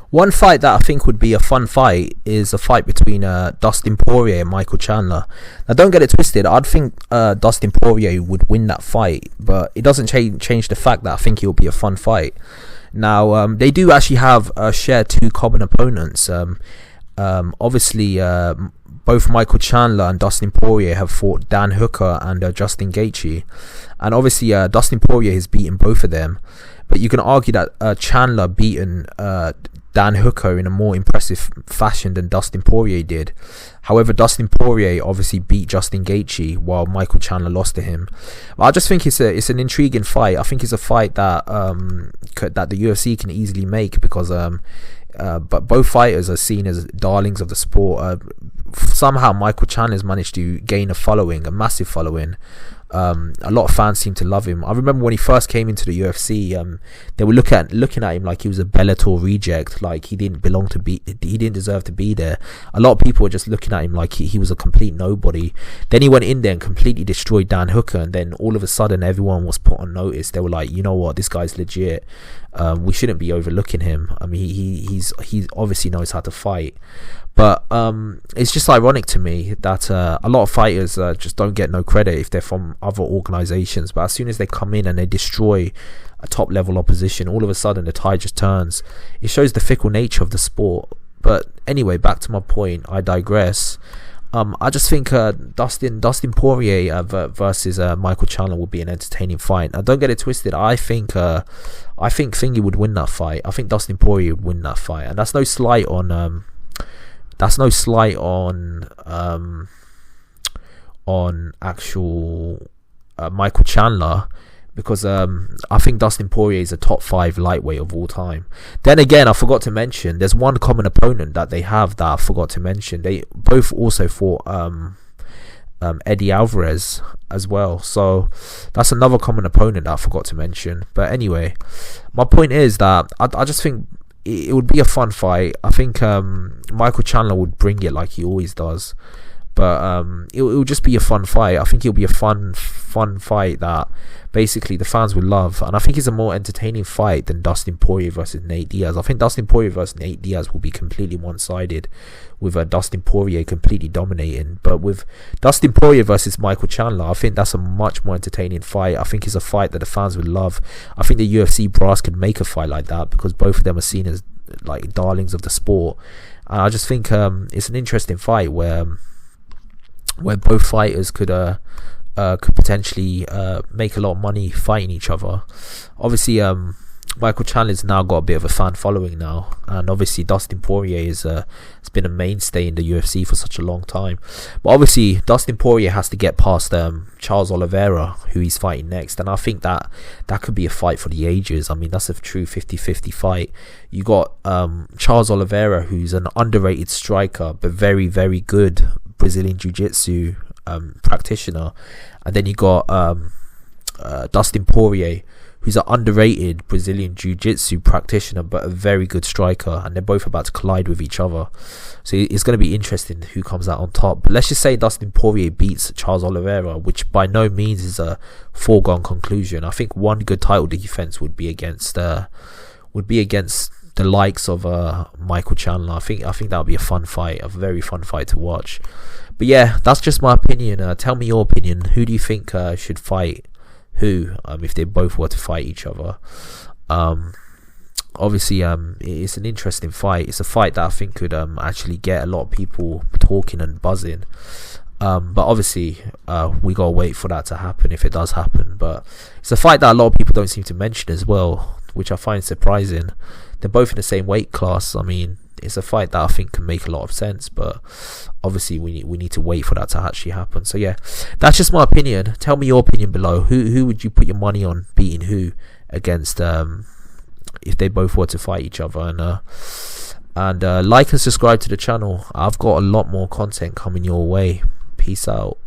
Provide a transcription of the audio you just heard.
One fight that I think would be a fun fight is a fight between Dustin Poirier and Michael Chandler. Now, don't get it twisted. I'd think Dustin Poirier would win that fight, but it doesn't change the fact that I think it will be a fun fight. Now, they do actually have share two common opponents. Obviously, both Michael Chandler and Dustin Poirier have fought Dan Hooker and Justin Gaethje, and obviously Dustin Poirier has beaten both of them. But you can argue that Chandler beaten Dan Hooker in a more impressive fashion than Dustin Poirier did. However, Dustin Poirier obviously beat Justin Gaethje while Michael Chandler lost to him. But I just think it's an intriguing fight. I think it's a fight that that the UFC can easily make, because but both fighters are seen as darlings of the sport. Somehow Michael Chandler's managed to gain a massive following. A lot of fans seem to love him. I remember when he first came into the UFC, they were looking at him like he was a Bellator reject, like he didn't deserve to be there. A lot of people were just looking at him like he was a complete nobody. Then he went in there and completely destroyed Dan Hooker, and then all of a sudden everyone was put on notice. They were like, you know what, this guy's legit. We shouldn't be overlooking him. I mean, he obviously knows how to fight. But it's just ironic to me that a lot of fighters just don't get no credit if they're from other organizations. But as soon as they come in and they destroy a top level opposition, all of a sudden the tide just turns. It shows the fickle nature of the sport. But anyway, back to my point. I digress. I just think Dustin Poirier versus Michael Chandler will be an entertaining fight. Now, don't get it twisted. I think Thingy would win that fight. I think Dustin Poirier would win that fight, and that's no slight on actual Michael Chandler, because I think Dustin Poirier is a top 5 lightweight of all time. Then again, I forgot to mention there's one common opponent that they have that I forgot to mention. They both also fought Eddie Alvarez as well, so that's another common opponent that I forgot to mention. But anyway, my point is that I just think it would be a fun fight. I think Michael Chandler would bring it like he always does, but it will just be a fun fight. I think it'll be a fun fight that basically the fans will love, and I think it's a more entertaining fight than Dustin Poirier versus Nate Diaz. I think Dustin Poirier versus Nate Diaz will be completely one-sided, with Dustin Poirier completely dominating. But with Dustin Poirier versus Michael Chandler, I think that's a much more entertaining fight. I think it's a fight that the fans would love. I think the UFC brass could make a fight like that, because both of them are seen as like darlings of the sport. And I just think it's an interesting fight where both fighters could potentially make a lot of money fighting each other. Obviously, Michael Chandler's now got a bit of a fan following now, and obviously Dustin Poirier has been a mainstay in the UFC for such a long time. But obviously Dustin Poirier has to get past Charles Oliveira, who he's fighting next, and I think that could be a fight for the ages. I mean, that's a true 50-50 fight. You got Charles Oliveira, who's an underrated striker but very, very good Brazilian Jiu-Jitsu practitioner, and then you got Dustin Poirier, who's an underrated Brazilian Jiu-Jitsu practitioner but a very good striker, and they're both about to collide with each other. So it's going to be interesting who comes out on top. But let's just say Dustin Poirier beats Charles Oliveira, which by no means is a foregone conclusion. I think one good title defense would be against the likes of Michael Chandler. I think that would be a fun fight, a very fun fight to watch. But yeah, that's just my opinion. Tell me your opinion. Who do you think should fight who, if they both were to fight each other? Obviously, it's an interesting fight. It's a fight that I think could actually get a lot of people talking and buzzing. But obviously, we gotta wait for that to happen, if it does happen. But it's a fight that a lot of people don't seem to mention as well, which I find surprising. They're both in the same weight class. I mean, it's a fight that I think can make a lot of sense, but obviously we need to wait for that to actually happen. So yeah, that's just my opinion. Tell me your opinion below. Who would you put your money on beating who against if they both were to fight each other? And like and subscribe to the channel. I've got a lot more content coming your way. Peace out.